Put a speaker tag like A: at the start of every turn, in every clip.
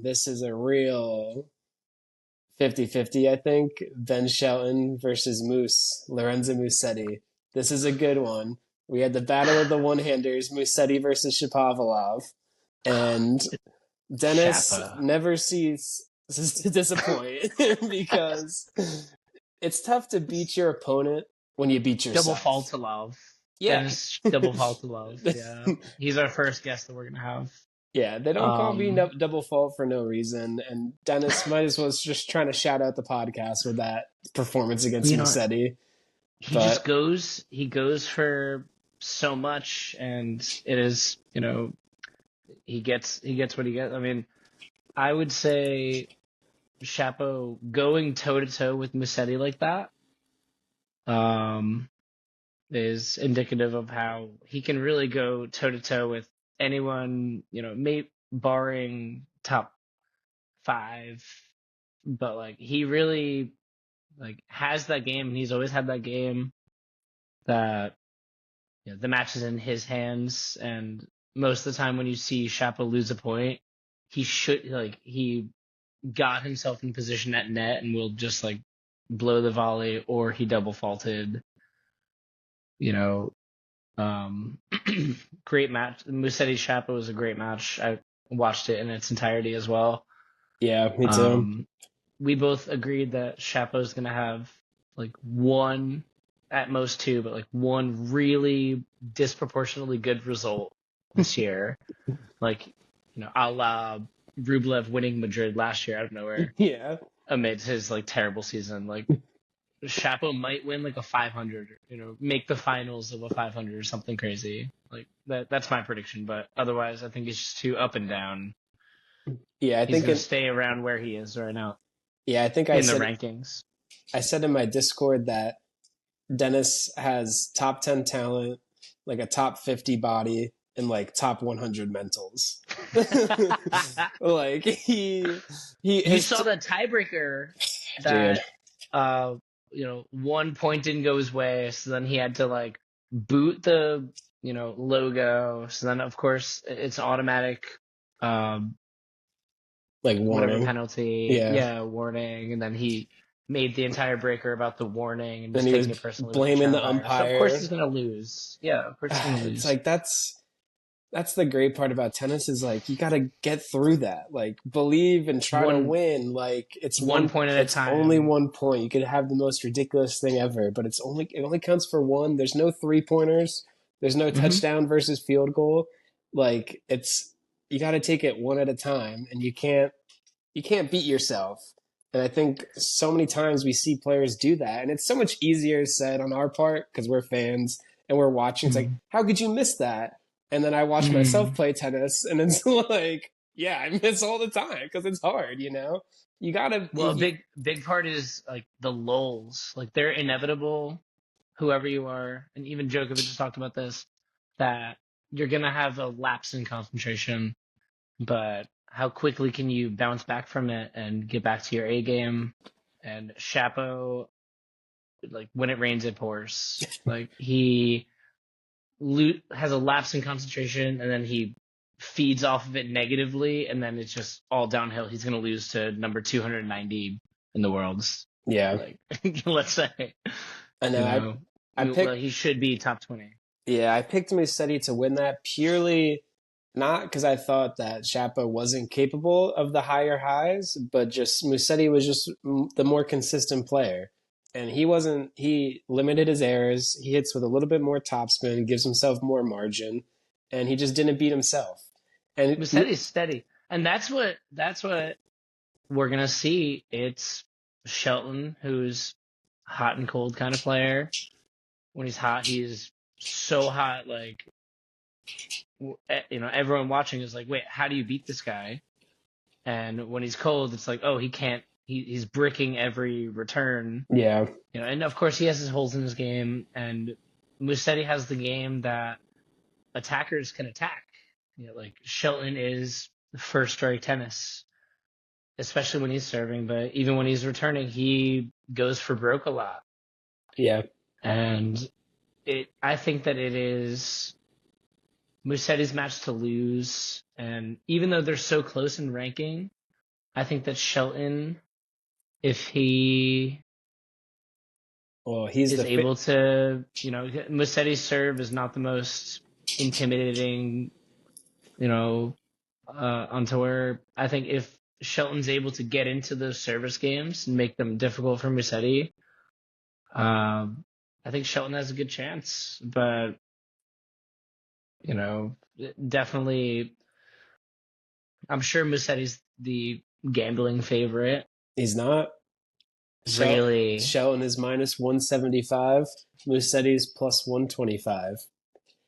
A: this is a real 50-50, I think. Ben Shelton versus Lorenzo Musetti. This is a good one. We had the battle of the one-handers, Musetti versus Shapovalov. And Denis
B: Shapa.
A: never ceases to disappoint because it's tough to beat your opponent when you beat yourself.
B: Double fall to love.
A: Yeah.
B: Denis double fall to love. Yeah. He's our first guest that we're going to have.
A: Yeah, they don't call me double fault for no reason. And Denis might as well just trying to shout out the podcast with that performance against Musetti.
B: He goes for so much, and it is, he gets what he gets. I mean, I would say Shapo going toe to toe with Musetti like that is indicative of how he can really go toe to toe with anyone, barring top 5, but like he really has that game, and he's always had that game that the match is in his hands, and most of the time when you see Shapo lose a point, he got himself in position at net and will just blow the volley, or he double faulted. Great match. Musetti Shapo was a great match. I watched it in its entirety as well.
A: Yeah, me too.
B: We both agreed that Shapo's gonna have one, at most 2, but one really disproportionately good result this year. A la Rublev winning Madrid last year out of nowhere.
A: Yeah.
B: Amidst his terrible season. Shapo might win a 500, make the finals of a 500 or something crazy. That's my prediction, but otherwise I think it's just too up and down.
A: Yeah, I think
B: he'll stay around where he is right now.
A: Yeah, I think
B: in the rankings.
A: I said in my Discord that Denis has top 10 talent, a top 50 body, and top 100 mentals.
B: You saw the tiebreaker that
A: dude.
B: 1 point didn't go his way, so then he had to boot the logo. So then of course it's automatic
A: warning
B: penalty. Yeah, warning, and then he made the entire breaker about the warning, and
A: then he was blaming the umpire.
B: So of course he's gonna lose. Yeah, of course he's gonna lose.
A: It's that's the great part about tennis is you gotta get through that. Believe and try to win. It's
B: 1 point at a time.
A: It's only 1 point. You could have the most ridiculous thing ever, but it only counts for 1. There's no 3-pointers. There's no touchdown versus field goal. You got to take it one at a time, and you can't beat yourself. And I think so many times we see players do that, and it's so much easier said on our part because we're fans and we're watching. It's how could you miss that? And then I watch myself play tennis, and it's yeah, I miss all the time because it's hard, You gotta.
B: Well, a big part is the lulls. They're inevitable, whoever you are, and even Djokovic just talked about this, that you're gonna have a lapse in concentration, but how quickly can you bounce back from it and get back to your A game? And Shapo, when it rains, it pours. He has a lapse in concentration, and then he feeds off of it negatively, and then it's just all downhill. He's going to lose to number 290 in the world.
A: Yeah.
B: Let's say.
A: I know.
B: He should be top 20.
A: Yeah, I picked Musetti to win that purely not because I thought that Shapo wasn't capable of the higher highs, but just Musetti was just the more consistent player. And he limited his errors. He hits with a little bit more topspin, gives himself more margin, and he just didn't beat himself. And
B: Musetti's steady. And that's what we're going to see. It's Shelton, who's hot and cold kind of player. When he's hot, he's so hot, everyone watching is wait, how do you beat this guy? And when he's cold, it's he can't. He's bricking every return.
A: Yeah.
B: And of course he has his holes in his game, and Musetti has the game that attackers can attack. Shelton is first strike tennis, especially when he's serving, but even when he's returning, he goes for broke a lot.
A: Yeah.
B: And I think that it is Musetti's match to lose, and even though they're so close in ranking, I think that Shelton, if he
A: Well, he's
B: is
A: the fit.
B: able to, Musetti's serve is not the most intimidating, on tour. I think if Shelton's able to get into those service games and make them difficult for Musetti, I think Shelton has a good chance. But, you know, definitely, I'm sure Musetti's the gambling favorite.
A: He's not.
B: Really?
A: Shelton is minus 175. Musetti's plus 125.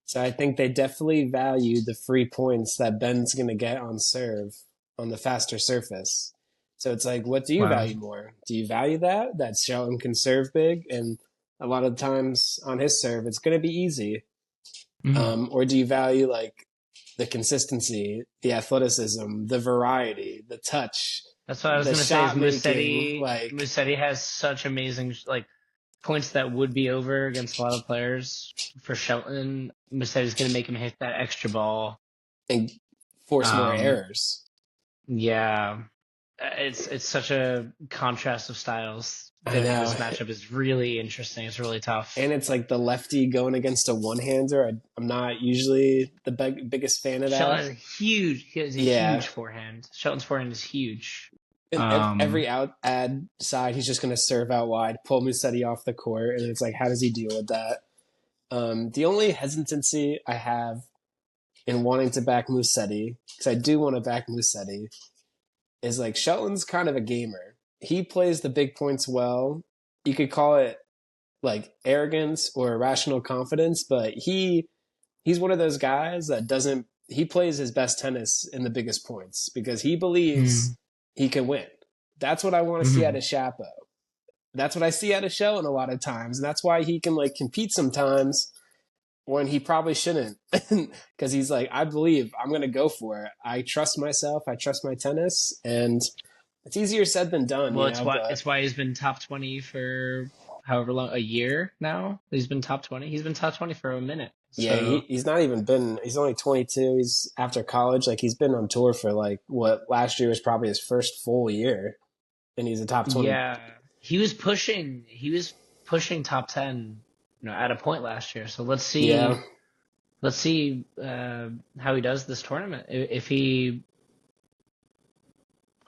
A: So I think they definitely value the free points that Ben's going to get on serve on the faster surface. So it's like, what do you
B: Wow.
A: value more? Do you value that Shelton can serve big? And a lot of times on his serve, it's going to be easy.
B: Mhm.
A: Or do you value like the consistency, the athleticism, the variety, the touch,
B: That's what I was
A: the
B: gonna say. Is
A: shot making?
B: Musetti?
A: Like,
B: Musetti has such amazing points that would be over against a lot of players. For Shelton, Musetti's gonna make him hit that extra ball.
A: and force more
B: Um,
A: errors.
B: yeah, it's such a contrast of styles.
A: I
B: That
A: know.
B: this matchup is really interesting. It's really
A: And
B: tough.
A: it's like the lefty going against a one-hander. I'm not usually the biggest fan of
B: Shelton
A: that.
B: has a huge. He has a
A: Yeah,
B: huge forehand. Shelton's forehand is huge.
A: and
B: Um,
A: every out ad side, he's just going to serve out wide, pull Musetti off the court, and it's like, how does he deal with that? The only hesitancy I have in wanting to back Musetti, because I do want to back Musetti, is like Shelton's kind of a gamer. He plays the big points well. You could call it like arrogance or irrational confidence, but he's one of those guys that doesn't he plays his best tennis in the biggest points because he believes
B: mm,
A: he can win. That's what I want to see out
B: mhm.
A: of Shapo. That's what I see out of Shelton a lot of times, and that's why he can like compete sometimes when he probably shouldn't. Because he's like, I believe I'm gonna go for it. I trust myself, I trust my tennis, and it's easier said than done,
B: Well,
A: but
B: it's why he's been top 20 for however long, a year now. He's been top 20. He's been top 20 for a minute.
A: yeah,
B: So
A: he's not even been. He's only 22. He's after college. Like he's been on tour for like what last year was probably his first full year, and he's a top 20.
B: yeah, he was pushing top 10, at a point last year. So
A: Yeah.
B: let's see how he does this tournament.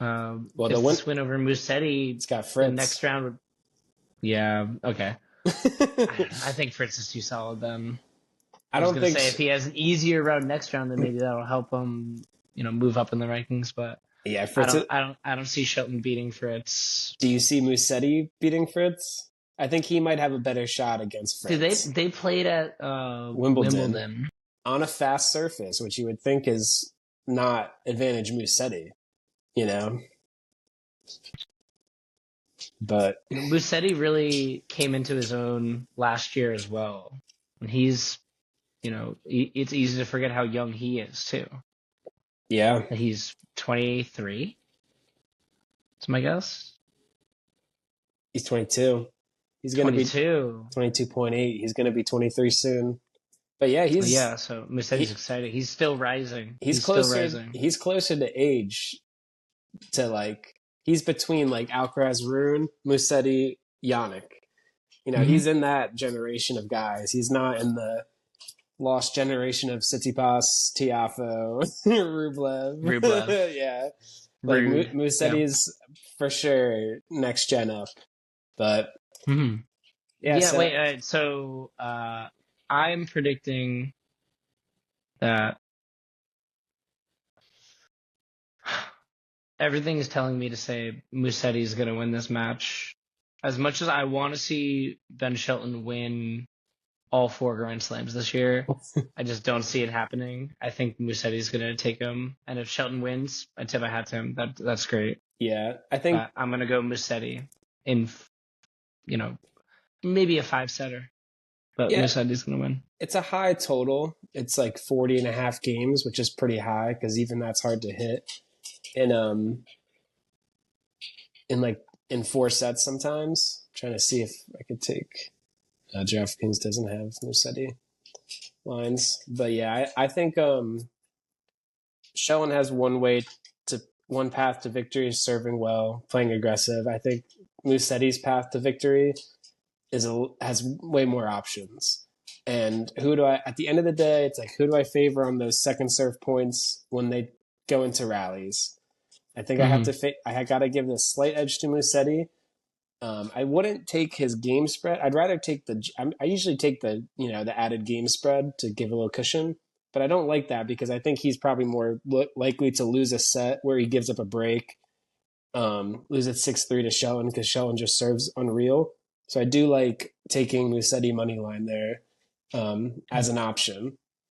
A: Well, the
B: If
A: win.
B: this win over Musetti,
A: It's got
B: the
A: Fritz.
B: next round would, yeah, okay. I think Fritz is too solid then.
A: I
B: I was
A: don't
B: gonna
A: think.
B: say if he has an easier road next round, then maybe that'll help him, move up in the rankings. But
A: Yeah, Fritz.
B: I don't see Shelton beating Fritz.
A: Do you see Musetti beating Fritz? I think he might have a better shot against
B: Dude,
A: Fritz.
B: they played at
A: Wimbledon
B: Wimbledon.
A: on a fast surface, which you would think is not advantage Musetti, you know. But
B: Musetti really came into his own last year as well, and it's easy to forget how young he is too.
A: yeah,
B: That he's 23. That's my guess.
A: he's 22. He's going to be
B: 22.
A: 22.8. He's going to be 23 soon. But yeah,
B: Yeah, so Musetti's
A: he,
B: excited. He's still rising.
A: he's
B: He's still
A: closer
B: rising.
A: he's closer to age to like he's between like Alcaraz, Rune, Musetti, Yannick.
B: Hmm.
A: He's in that generation of guys. He's not in the lost generation of Tsitsipas, Tiafo,
B: Rublev.
A: Rublev. Yeah, like
B: Rude. Yeah.
A: Musetti's for sure next gen up. But
B: Hmm.
A: yeah,
B: Yeah,
A: so
B: wait, I'm predicting that everything is telling me to say Musetti is going to win this match. As much as I want to see Ben Shelton win all four Grand Slams this year, I just don't see it happening. I think Musetti is going to take him, and if Shelton wins, I tip my hat to him. That's great.
A: yeah, I think
B: But I'm going to go Musetti in, you know, maybe a five setter, but
A: yeah,
B: Musetti's going to win.
A: it's a high total. It's like 40 and a half games, which is pretty high because even that's hard to hit. And in like in four sets sometimes. I'm trying to see if I could take DraftKings doesn't have Musetti lines, but yeah, I think Shelton has one way to one path to victory is serving well, playing aggressive. I think Musetti's path to victory has way more options. And who do I? At the end of the day, it's like who do I favor on those second serve points when they go into rallies? I think I have
B: Hmm.
A: to. I got to give this slight edge to Musetti. I wouldn't take his game spread. I'd rather take I usually take the added game spread to give a little cushion, but I don't like that because I think he's probably more likely to lose a set where he gives up a break, lose it 6-3 to Shelton because Shelton just serves unreal. So I do like taking Musetti money line there as an option.